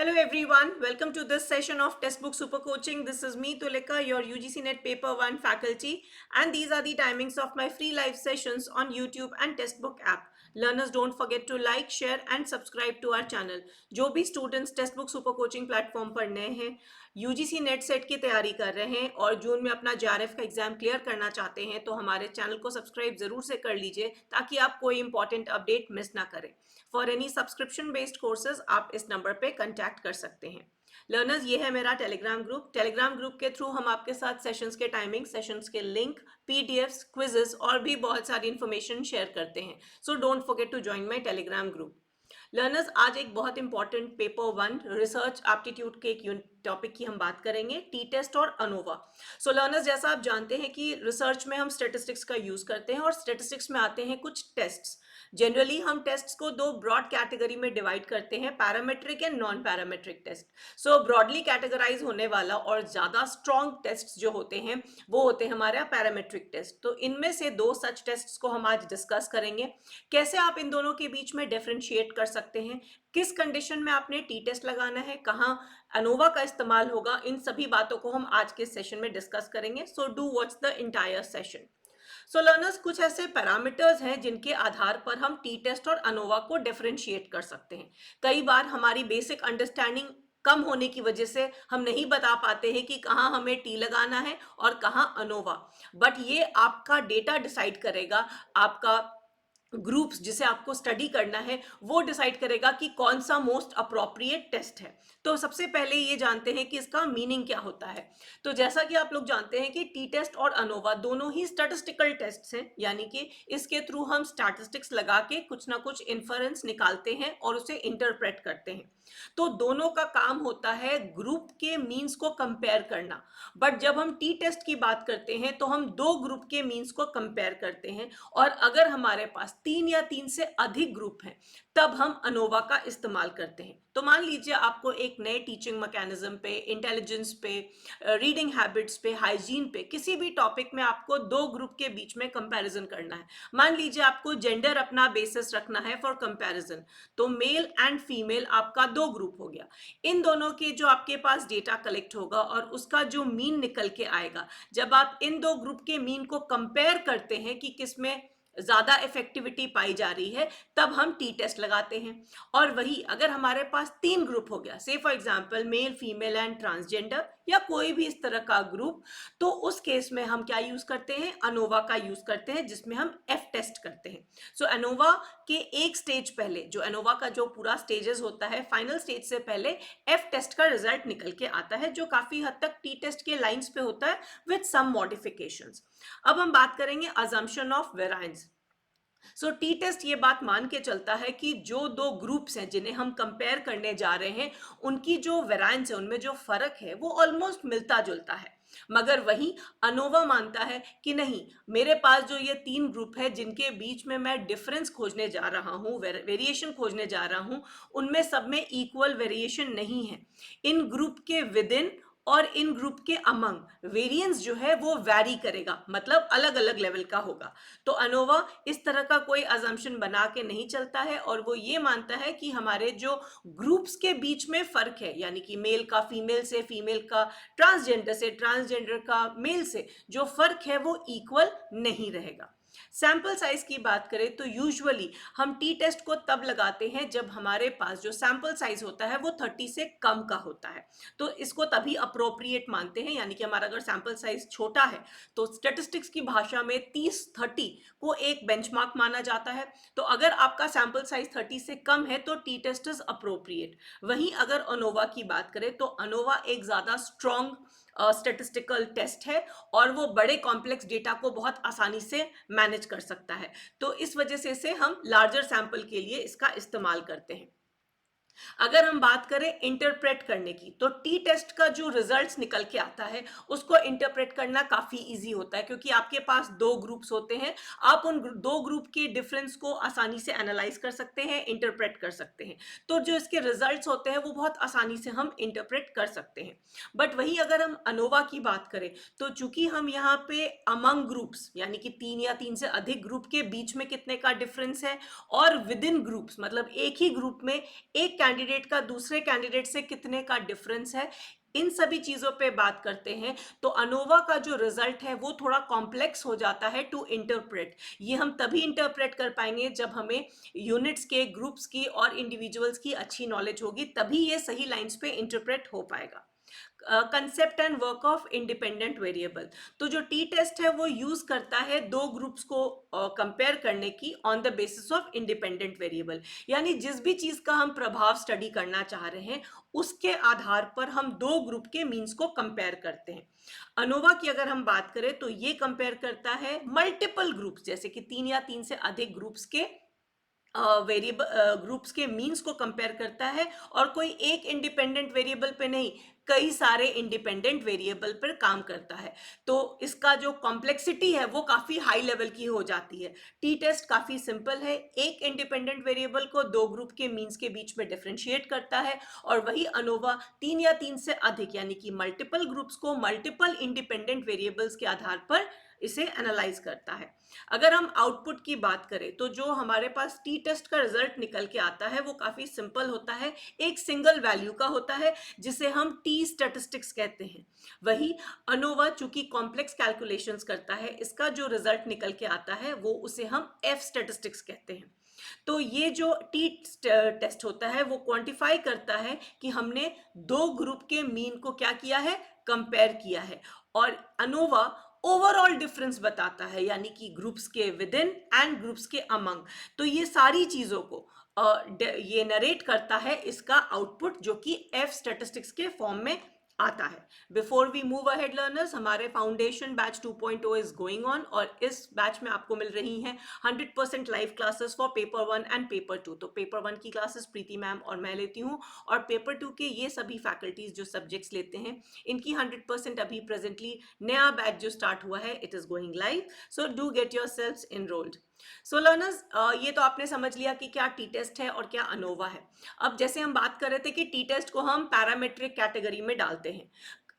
Hello everyone, welcome to this session of Textbook Super Coaching. This is me Tulika, your UGC NET Paper 1 faculty, and these are the timings of my free live sessions on YouTube and Textbook app. Learners, don't forget to like, share and subscribe to our channel. जो भी students Textbook Super Coaching platform पर नए हैं, UGC net set की तैयारी कर रहे हैं और जून में अपना JRF का एग्जाम क्लियर करना चाहते हैं तो हमारे चैनल को सब्सक्राइब जरूर से कर लीजिए ताकि आप कोई इंपॉर्टेंट अपडेट मिस ना करें। For any subscription based courses आप इस नंबर पे कांटेक्ट कर सकते हैं। लर्नर्स, ये है मेरा टेलीग्राम ग्रुप के थ्रू हम आपके साथ सेशंस के टाइमिंग, सेशंस के लिंक, पीडीएफ्स, क्विजेस और भी बहुत सारी इंफॉर्मेशन शेयर करते हैं। So don't forget to join my Telegram group. Learners, आज एक बहुत इंपॉर्टेंट पेपर 1 रिसर्च एप्टीट्यूड के एक टॉपिक की हम बात करेंगे, टी टेस्ट और अनोवा। सो लर्नर्स, जैसा आप जानते हैं कि रिसर्च में हम स्टेटिस्टिक्स का यूज करते हैं और स्टेटिस्टिक्स में आते हैं कुछ टेस्ट्स। जनरली हम टेस्ट्स को दो ब्रॉड कैटेगरी में डिवाइड करते हैं, parametric and non parametric test. So broadly categorise होने वाला और ज्यादा स्ट्रॉन्ग टेस्ट जो होते हैं वो होते हैं हमारा पैरामेट्रिक टेस्ट। तो इनमें से दो सच टेस्ट्स को हम आज डिस्कस करेंगे, कैसे आप इन दोनों के बीच में डिफरेंशिएट कर सकते हैं, किस कंडीशन में आपने टी टेस्ट लगाना है, कहाँ अनोवा का इस्तेमाल होगा, इन सभी बातों को हम आज के सेशन में डिस्कस करेंगे। So do watch the entire session. So learners, कुछ ऐसे पैरामीटर्स हैं जिनके आधार पर हम टी टेस्ट और अनोवा को डिफरेंशिएट कर सकते हैं। कई बार हमारी बेसिक अंडरस्टैंडिंग कम होने की वजह से हम नहीं बता पाते हैं कि कहाँ हमें टी लगाना है और कहाँ अनोवा, बट ये आपका डेटा डिसाइड करेगा, आपका ग्रुप्स जिसे आपको स्टडी करना है वो डिसाइड करेगा कि कौन सा मोस्ट अप्रोप्रिएट टेस्ट है। तो सबसे पहले ये जानते हैं कि इसका मीनिंग क्या होता है। तो जैसा कि आप लोग जानते हैं कि टी टेस्ट और अनोवा दोनों ही स्टैटिस्टिकल टेस्ट्स हैं, यानी कि इसके थ्रू हम स्टैटिस्टिक्स लगा के कुछ ना कुछ इन्फरेंस निकालते हैं और उसे इंटरप्रेट करते हैं। तो दोनों का काम होता है ग्रुप के मीन्स को कंपेयर करना, बट जब हम टी टेस्ट की बात करते हैं तो हम दो ग्रुप के मीन्स को कंपेयर करते हैं, और अगर हमारे पास 3 या 3 से अधिक ग्रुप हैं तब हम अनोवा का इस्तेमाल करते हैं। तो मान लीजिए आपको एक नए टीचिंग मैकेनिज्म पे, इंटेलिजेंस पे, रीडिंग हैबिट्स पे, हाइजीन पे, किसी भी टॉपिक में आपको दो ग्रुप के बीच में कंपैरिजन करना है। मान लीजिए आपको जेंडर अपना बेसिस रखना है फॉर कंपैरिजन, तो मेल एंड फीमेल आपका दो ग्रुप हो गया। इन दोनों के जो आपके पास डेटा कलेक्ट होगा और उसका जो मीन निकल के आएगा, जब आप इन दो ग्रुप के मीन को कंपेयर करते हैं कि किसमें ज्यादा इफेक्टिविटी पाई जा रही है, तब हम टी टेस्ट लगाते हैं। और वही अगर हमारे पास 3 ग्रुप हो गया, से for example male, female and transgender, या कोई भी इस तरह का ग्रुप, तो उस केस में हम क्या यूज करते हैं, अनोवा का यूज करते हैं, जिसमें हम एफ टेस्ट करते हैं। सो अनोवा के एक स्टेज पहले, जो अनोवा का जो पूरा स्टेजेस होता है, फाइनल स्टेज से पहले एफ टेस्ट का रिजल्ट निकल के आता है, जो काफी हद तक टी टेस्ट के लाइंस पे होता है विद सम मॉडिफिकेशंस। अब हम बात करेंगे assumption of variance. So T test ये बात मान के चलता है कि जो दो ग्रुप्स हैं जिन्हें हम कंपेयर करने जा रहे हैं, उनकी जो वेरायंस है, उनमें जो फर्क है वो ऑलमोस्ट मिलता जुलता है। मगर वही अनोवा मानता है कि नहीं, मेरे पास जो ये 3 ग्रुप है जिनके बीच में मैं डिफरेंस खोजने जा रहा हूँ, वेरिएशन खोजने जा रहा हूँ, उनमें सब में इक्वल वेरिएशन नहीं है। इन ग्रुप के विद इन और इन ग्रुप के अमंग वेरिएंस जो है वो वैरी करेगा, मतलब अलग अलग लेवल का होगा। तो अनोवा इस तरह का कोई अजम्पशन बना के नहीं चलता है, और वो ये मानता है कि हमारे जो ग्रुप्स के बीच में फर्क है, यानी कि मेल का फीमेल से, फीमेल का ट्रांसजेंडर से, ट्रांसजेंडर का मेल से, जो फर्क है वो इक्वल नहीं रहेगा। सैंपल साइज की बात करें तो यूजुअली हम टी टेस्ट को तब लगाते हैं जब हमारे पास जो सैंपल साइज होता है वो 30 से कम का होता है। तो इसको तभी अप्रोप्रिएट मानते हैं, यानी कि हमारा अगर सैंपल साइज छोटा है तो स्टैटिस्टिक्स की भाषा में 30-30 को एक बेंचमार्क माना जाता है। तो अगर आपका सैंपल साइज 30 से कम है तो टी टेस्ट इज अप्रोप्रिएट। वहीं अगर अनोवा की बात करें तो अनोवा एक ज्यादा स्ट्रॉन्ग स्टैटिस्टिकल टेस्ट है और वो बड़े कॉम्प्लेक्स डेटा को बहुत आसानी से मैनेज कर सकता है। तो इस वजह से इसे हम लार्जर सैंपल के लिए इसका इस्तेमाल करते हैं। अगर हम बात करें इंटरप्रेट करने की, तो टी टेस्ट का जो रिजल्ट्स निकल के आता है उसको इंटरप्रेट करना काफी इजी होता है, क्योंकि आपके पास दो ग्रुप्स होते हैं। आप उन दो ग्रुप के डिफरेंस को आसानी से एनालाइज कर सकते हैं, इंटरप्रेट कर सकते हैं। तो जो इसके रिजल्ट्स होते हैं वो बहुत आसानी से हम इंटरप्रेट कर सकते हैं। बट वही अगर हम अनोवा की बात करें तो चूंकि हम यहाँ पे अमंग ग्रुप्स, यानी कि 3 या 3 से अधिक ग्रुप के बीच में कितने का डिफरेंस है, और विद इन ग्रुप्स, मतलब एक ही ग्रुप में एक कैंडिडेट का दूसरे कैंडिडेट से कितने का डिफरेंस है, इन सभी चीजों पे बात करते हैं, तो अनोवा का जो रिजल्ट है वो थोड़ा कॉम्प्लेक्स हो जाता है टू इंटरप्रेट। ये हम तभी इंटरप्रेट कर पाएंगे जब हमें यूनिट्स के, ग्रुप्स की और इंडिविजुअल्स की अच्छी नॉलेज होगी, तभी ये सही लाइंस पे इंटरप्रेट हो पाएगा। Concept and work of independent variable, तो जो टी टेस्ट है वो यूज करता है दो ग्रुप्स को कंपेयर करने की on the basis of independent variable, यानी जिस भी चीज का हम प्रभाव स्टडी करना चाह रहे हैं उसके आधार पर हम दो ग्रुप के मीन्स को कंपेयर करते हैं। अनोवा की अगर हम बात करें तो ये कंपेयर करता है मल्टीपल ग्रुप्स, जैसे कि 3 या 3 से अधिक ग्रुप्स के वेरिएबल ग्रुप्स के मीन्स को कंपेयर करता है, और कोई एक इंडिपेंडेंट वेरिएबल पे नहीं, कई सारे इंडिपेंडेंट वेरिएबल पर काम करता है। तो इसका जो कॉम्प्लेक्सिटी है वो काफी हाई लेवल की हो जाती है। टी टेस्ट काफी सिंपल है, एक इंडिपेंडेंट वेरिएबल को दो ग्रुप के मीन्स के बीच में डिफरेंशिएट करता है, और वही अनोवा 3 या 3 से अधिक यानी कि मल्टीपल ग्रुप्स को मल्टीपल इंडिपेंडेंट वेरिएबल्स के आधार पर इसे एनालाइज करता है। अगर हम आउटपुट की बात करें तो जो हमारे पास टी टेस्ट का रिजल्ट निकल के आता है वो काफी सिंपल होता है, एक सिंगल वैल्यू का होता है जिसे हम टी स्टैटिस्टिक्स कहते हैं। वही अनोवा चूंकि कॉम्प्लेक्स कैलकुलेशंस करता है, इसका जो रिजल्ट निकल के आता है वो उसे हम एफ स्टैटिस्टिक्स कहते हैं। तो ये जो टी टेस्ट होता है वो क्वांटिफाई करता है कि हमने दो ग्रुप के मीन को क्या किया है, कंपेयर किया है, और अनोवा ओवरऑल डिफरेंस बताता है, यानी कि ग्रुप्स के विद इन एंड ग्रुप्स के अमंग। तो ये सारी चीजों को ये नरेट करता है इसका आउटपुट, जो कि एफ स्टैटिस्टिक्स के फॉर्म में आता है। Before we move ahead learners, हमारे foundation batch 2.0 is going on, और इस बैच में आपको मिल रही हैं 100% live classes for paper 1 and paper 2। तो पेपर 1 की क्लासेस प्रीति मैम और मैं लेती हूँ, और पेपर 2 के ये सभी फैकल्टीज जो सब्जेक्ट्स लेते हैं इनकी 100% अभी प्रेजेंटली नया बैच जो स्टार्ट हुआ है, it is going live, so do get your selves enrolled. So learners, ये तो आपने समझ लिया कि क्या टी टेस्ट है और क्या अनोवा है। अब जैसे हम बात कर रहे थे कि टी टेस्ट को हम पैरामेट्रिक कैटेगरी में डालते हैं।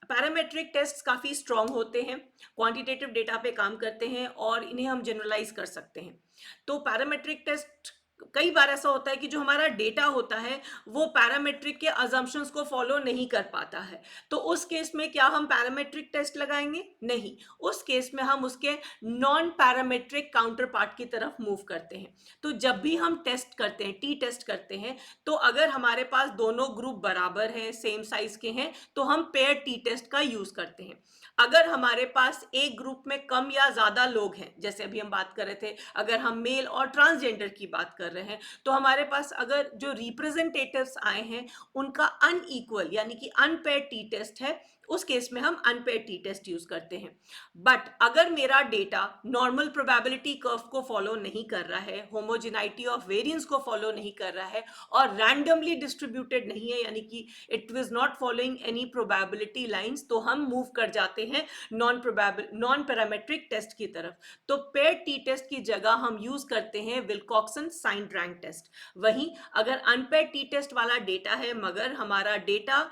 पैरामेट्रिक टेस्ट काफी स्ट्रांग होते हैं, क्वांटिटेटिव डेटा पे काम करते हैं, और इन्हें हम जनरलाइज कर सकते हैं। तो पैरामेट्रिक टेस्ट, कई बार ऐसा होता है कि जो हमारा डेटा होता है वो पैरामेट्रिक के अजम्पशंस को फॉलो नहीं कर पाता है, तो उस केस में क्या हम पैरामेट्रिक टेस्ट लगाएंगे? नहीं, उस केस में हम उसके नॉन पैरामेट्रिक काउंटर पार्ट की तरफ मूव करते हैं। तो जब भी हम टेस्ट करते हैं, टी टेस्ट करते हैं, तो अगर हमारे पास दोनों ग्रुप बराबर हैं, सेम साइज के हैं, तो हम पेयर टी टेस्ट का यूज करते हैं। अगर हमारे पास एक ग्रुप में कम या ज्यादा लोग हैं, जैसे अभी हम बात कर रहे थे, अगर हम मेल और ट्रांसजेंडर की बात कर रहे हैं, तो हमारे पास अगर जो रिप्रेजेंटेटिव्स आए हैं उनका अनइक्वल यानी कि अनपेयर्ड टी टेस्ट है, उस केस में हम अनपेयर्ड टी टेस्ट यूज करते हैं। बट अगर मेरा डेटा नॉर्मल प्रोबेबिलिटी कर्व को फॉलो नहीं कर रहा है, होमोजेनाइटी ऑफ वेरिएंस को फॉलो नहीं कर रहा है, और रैंडमली डिस्ट्रीब्यूटेड नहीं है, यानी कि it was not following any probability lines, तो हम मूव कर जाते हैं नॉन पैरामेट्रिक टेस्ट की तरफ। तो पेयर टी टेस्ट की जगह हम यूज करते हैं विल्कॉक्सन साइन रैंक टेस्ट। वहीं अगर अनपेयर्ड टी टेस्ट वाला डेटा है मगर हमारा डेटा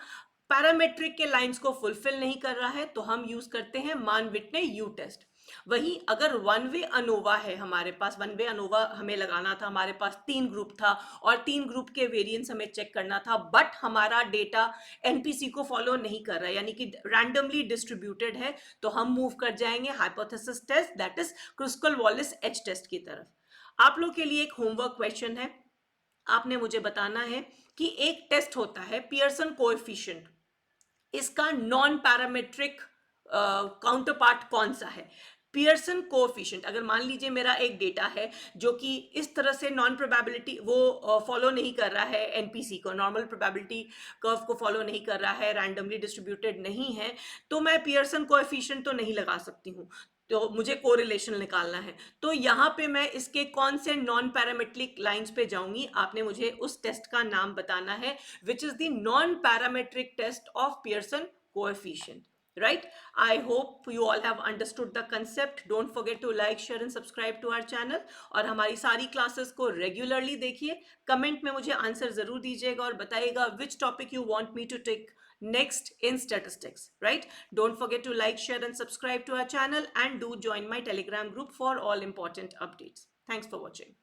पैरामेट्रिक के लाइंस को फुलफिल नहीं कर रहा है, तो हम यूज करते हैं मान विटने यू टेस्ट। वहीं अगर वन वे अनोवा है, हमारे पास वन वे अनोवा हमें लगाना था, हमारे पास 3 ग्रुप था और 3 ग्रुप के वेरिएंस हमें चेक करना था, बट हमारा डेटा एनपीसी को फॉलो नहीं कर रहा है, यानी कि रैंडमली डिस्ट्रीब्यूटेड है, तो हम मूव कर जाएंगे hypothesis test, that is Kruskal Wallis H test की तरफ। आप लोग के लिए एक होमवर्क क्वेश्चन है, आपने मुझे बताना है कि एक टेस्ट होता है पियर्सन कोएफिशिएंट, इसका नॉन पैरामेट्रिक काउंटर पार्ट कौन सा है? पियर्सन कोएफिशिएंट, अगर मान लीजिए मेरा एक डेटा है जो कि इस तरह से नॉन प्रोबेबिलिटी वो फॉलो नहीं कर रहा है, एनपीसी को, नॉर्मल प्रोबेबिलिटी कर्व को फॉलो नहीं कर रहा है, रैंडमली डिस्ट्रीब्यूटेड नहीं है, तो मैं पियर्सन कोएफिशिएंट तो नहीं लगा सकती हूँ, तो मुझे कोरिलेशन निकालना है। तो यहाँ पे मैं इसके कौन से नॉन पैरामेट्रिक लाइंस पे जाऊंगी, आपने मुझे उस टेस्ट का नाम बताना है, which is the non parametric test of Pearson coefficient. Right? I hope you all have understood the concept. Don't forget to like, share and subscribe to our channel. और हमारी सारी क्लासेस को रेगुलरली देखिए। Comment में मुझे answer जरूर दीजिएगा और बताइएगा which topic you want me to take next in statistics. Right? Don't forget to like, share and subscribe to our channel, and do join my Telegram group for all important updates. Thanks for watching.